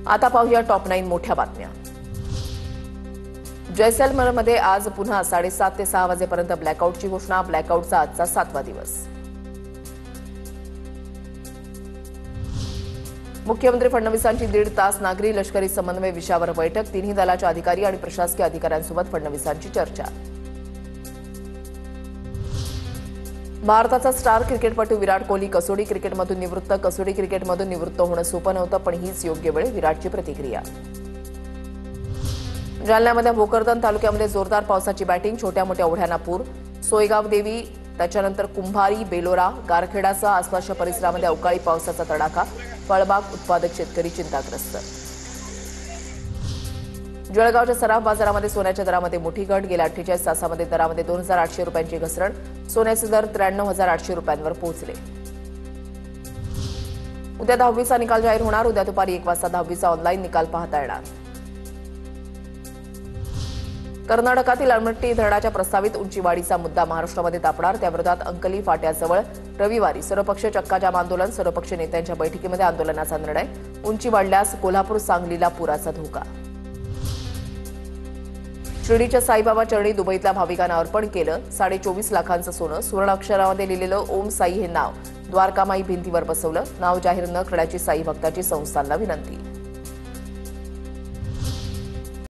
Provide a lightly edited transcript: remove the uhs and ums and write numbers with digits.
आता पाहूया टॉप 9 मोठ्या बातम्या। जैसलमेरमध्ये आज पुन्हा 7:30 ते 6 वाजेपर्यंत ब्लॅकआउटची घोषणा। ब्लॅकआउटचा आजचा 7वा दिवस। मुख्यमंत्री फडणवीसांची 1.5 तास नागरी लष्करी समन्वय विषयावर बैठक। तिन्ही दलाच्या अधिकारी आणि प्रशासकीय अधिकाऱ्यांसोबत फडणवीसांची चर्चा। भारताचा स्टार क्रिकेटपटू विराट कोहली कसोटी क्रिकेटमधून निवृत्त। कसोटी क्रिकेटमधून निवृत्त होणं सोपं नव्हतं, पण हीच योग्य वेळ, विराटची प्रतिक्रिया। जालन्यामध्ये भोकरदन तालुक्यामध्ये जोरदार पावसाची बॅटिंग। छोट्या मोठ्या ओढ्यांना पूर। सोयगाव देवी, त्याच्यानंतर कुंभारी, बेलोरा, गारखेडासह आसपासच्या परिसरामध्ये अवकाळी पावसाचा तडाखा। फळबाग उत्पादक शेतकरी चिंताग्रस्त। जळगावच्या सराफ बाजारामध्ये सोन्याच्या दरामध्ये मोठी घट। गेल्या 48 तासामध्ये दरामध्ये 2,800 रुपयांची घसरण। सोन्याचे दर 93,800 रुपयांवर पोहोचले। उद्या 10वीचा निकाल जाहीर होणार। उद्या दुपारी 1 वाजता 10वीचा ऑनलाईन निकाल पाहता येणार। कर्नाटकातील अलमट्टी धरणाच्या प्रस्तावित उंचीवाढीचा मुद्दा महाराष्ट्रामध्ये तापणार। त्याविरोधात अंकली फाट्याजवळ रविवारी सर्वपक्षीय चक्काजाम आंदोलन। सर्वपक्षीय नेत्यांच्या बैठकीमध्ये आंदोलनाचा निर्णय। उंची वाढल्यास कोल्हापूर सांगलीला पुराचा धोका। शिर्डीच्या साईबाबा चरणी दुबईतल्या भाविकांना अर्पण केलं 24.5 लाखांचं सोनं। सुवर्ण अक्षरामध्ये लिहिलेलं ओम साई हे नाव द्वारकामाई भिंतीवर बसवलं। नाव जाहीर न करण्याची साई भक्ताची संस्थांना विनंती।